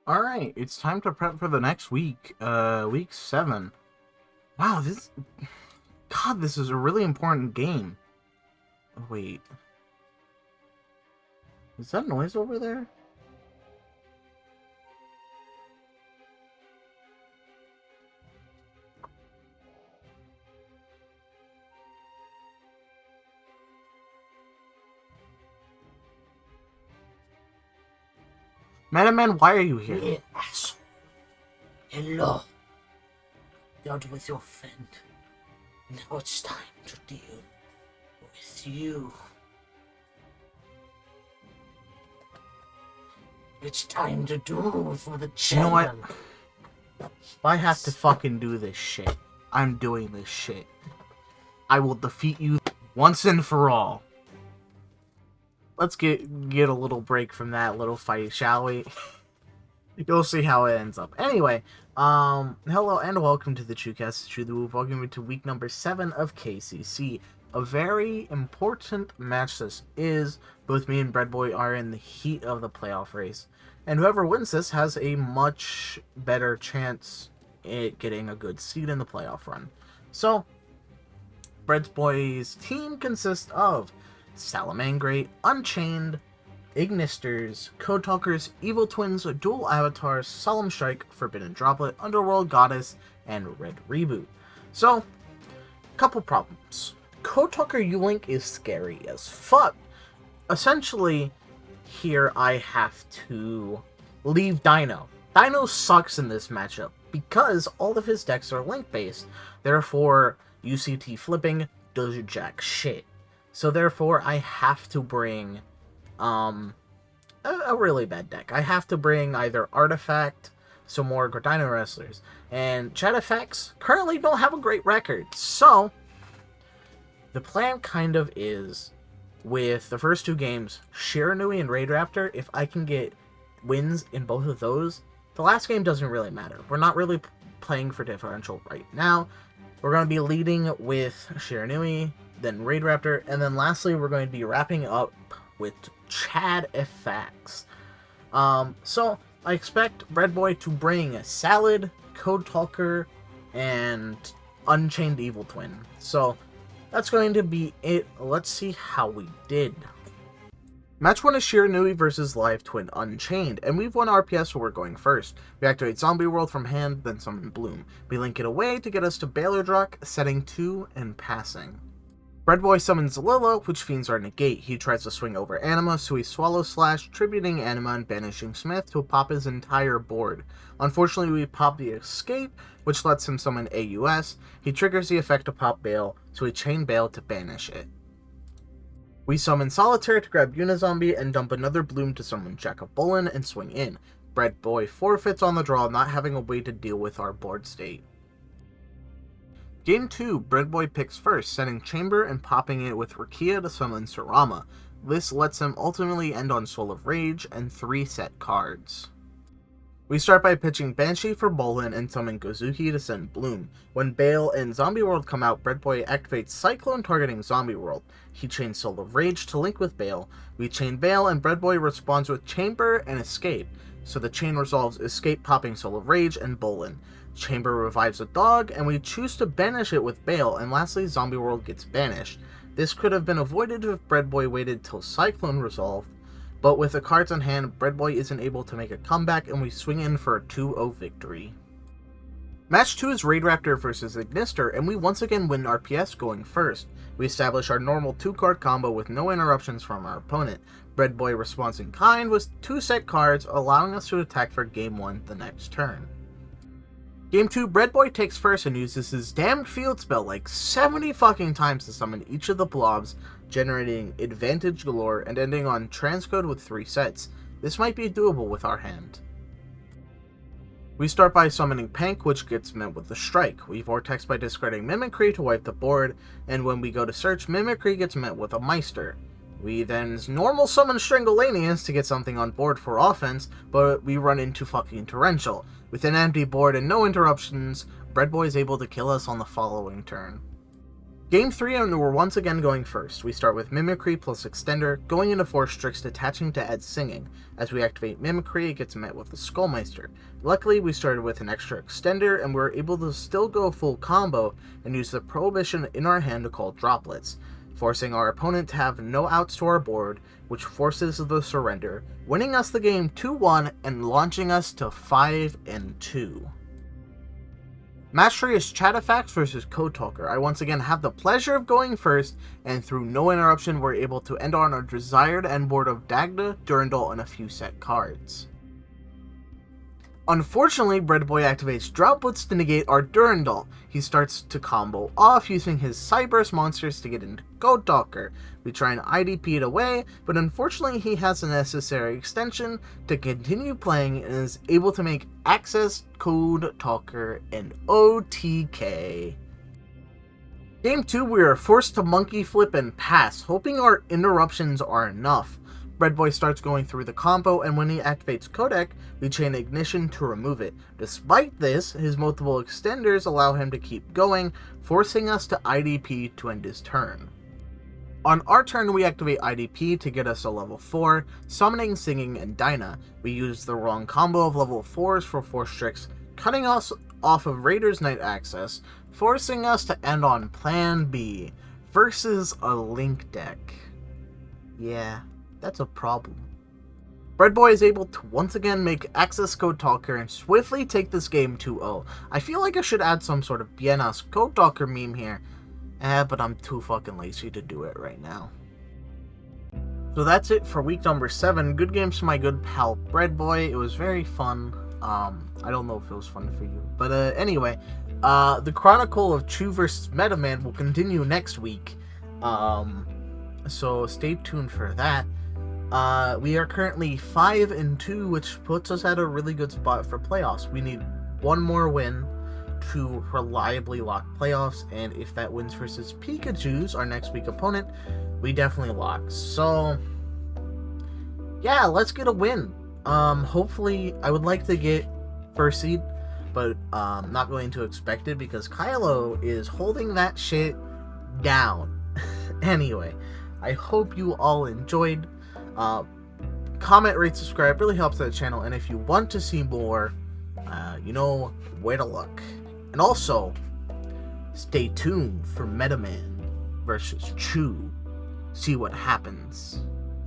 Alright, it's time to prep for the next week, week 7. Wow, this is a really important game. Wait. Is that noise over there? Metaman, why are you here? You asshole. Hello. Dealt with your friend. Now it's time to deal with you. It's time to do for the channel. You know what? If I have to fucking do this shit, I'm doing this shit. I will defeat you once and for all. Let's get a little break from that little fight, shall we? You'll see how it ends up. Anyway, hello and welcome to the Chucast. Welcome to week number 7 of KCC. A very important match this is. Both me and Breadboi are in the heat of the playoff race. And whoever wins this has a much better chance at getting a good seed in the playoff run. So, Breadboi's team consists of Salamangreat, Unchained, Ignisters, Code Talkers, Evil Twins, Dual Avatars, Solemn Strike, Forbidden Droplet, Underworld Goddess, and Red Reboot. So, couple problems. Code Talker U-Link is scary as fuck. Essentially, here I have to leave Dino. Dino sucks in this matchup because all of his decks are link-based. Therefore, UCT flipping does jack shit. So therefore, I have to bring a really bad deck. I have to bring either Artifact, so more Dino Wrestlers, and Chatterfax currently don't have a great record. So the plan kind of is, with the first 2 games, Shiranui and Raidraptor, if I can get wins in both of those, the last game doesn't really matter. We're not really playing for differential right now. We're going to be leading with Shiranui, then Raidraptor, and then lastly we're going to be wrapping up with Chatterfax. So I expect Breadboi to bring Salad, Code Talker, and Unchained Evil Twin. So that's going to be it. Let's see how we did. Match 1 is Shiranui versus Live Twin Unchained, and we've won RPS, so we're going first. We activate Zombie World from hand, then summon Bloom. We link it away to get us to Baylordrock, setting 2 and passing. Breadboi summons Lilo, which fiends our negate. He tries to swing over Anima, so he Swallow Slash, tributing Anima and banishing Smith to pop his entire board. Unfortunately, we pop the Escape, which lets him summon AUS. He triggers the effect to pop Bail, so we chain Bail to banish it. We summon Solitaire to grab Unizombie and dump another Bloom to summon Jack-o'-Bolin and swing in. Breadboi forfeits on the draw, not having a way to deal with our board state. Game 2, Breadboi picks first, setting Chamber and popping it with Rakia to summon Sarama. This lets him ultimately end on Soul of Rage and 3 set cards. We start by pitching Banshee for Bolin and summon Gozuki to send Bloom. When Bale and Zombie World come out, Breadboi activates Cyclone targeting Zombie World. He chains Soul of Rage to link with Bale. We chain Bale and Breadboi responds with Chamber and Escape. So the chain resolves Escape popping Soul of Rage and Bolin. Chamber revives a dog, and we choose to banish it with Bale, and lastly Zombie World gets banished. This could have been avoided if Breadboi waited till Cyclone resolved, but with the cards on hand, Breadboi isn't able to make a comeback, and we swing in for a 2-0 victory. Match 2 is Raidraptor versus Ignister, and we once again win RPS going first. We establish our normal 2-card combo with no interruptions from our opponent. Breadboi responds in kind with 2 set cards, allowing us to attack for Game 1 the next turn. Game 2, Breadboi takes first and uses his damned field spell like 70 fucking times to summon each of the blobs, generating advantage galore and ending on transcode with 3 sets. This might be doable with our hand. We start by summoning Pank, which gets met with the Strike. We Vortex by discarding Mimicry to wipe the board, and when we go to search, Mimicry gets met with a Meister. We then normal summon Strangulanius to get something on board for offense, but we run into fucking Torrential. With an empty board and no interruptions, Breadboi is able to kill us on the following turn. Game 3, and we're once again going first. We start with Mimicry plus Extender, going into Force Strix, detaching to add Singing. As we activate Mimicry, it gets met with the Skullmeister. Luckily, we started with an extra Extender, and we're able to still go full combo and use the Prohibition in our hand to call Droplets, forcing our opponent to have no outs to our board, which forces the surrender, winning us the game 2-1 and launching us to 5-2. Match 3 is Chatterfax versus Code Talker. I once again have the pleasure of going first, and through no interruption, we're able to end on our desired end board of Dagda, Durandal, and a few set cards. Unfortunately, Breadboi activates Drought Blitz to negate our Durandal. He starts to combo off using his Cyburst monsters to get into Code Talker. We try and IDP it away, but unfortunately he has the necessary extension to continue playing and is able to make Access Code Talker an OTK. Game 2, we are forced to monkey flip and pass, hoping our interruptions are enough. Breadboi starts going through the combo, and when he activates Codec, we chain Ignition to remove it. Despite this, his multiple extenders allow him to keep going, forcing us to IDP to end his turn. On our turn, we activate IDP to get us a level 4, summoning Singing and Dinah. We use the wrong combo of level 4s for Force Strix, cutting us off of Raider's Night access, forcing us to end on Plan B versus a Link deck. Yeah, that's a problem. Breadboi is able to once again make Access Code Talker and swiftly take this game 2-0. I feel like I should add some sort of Bienas Code Talker meme here, but I'm too fucking lazy to do it right now. So that's it for week number 7. Good games to my good pal Breadboi. It was very fun. I don't know if it was fun for you, but anyway, the Chronicle of Chu vs. Metaman will continue next week. So stay tuned for that. We are currently 5-2, which puts us at a really good spot for playoffs. We need one more win to reliably lock playoffs, and if that wins versus Pikachu's, our next week opponent, we definitely lock. So, yeah, let's get a win. Hopefully, I would like to get first seed, but not going to expect it because Kylo is holding that shit down. Anyway, I hope you all enjoyed. Comment, rate, subscribe, really helps the channel, and if you want to see more, you know where to look. And also, stay tuned for Metaman versus Chu. See what happens.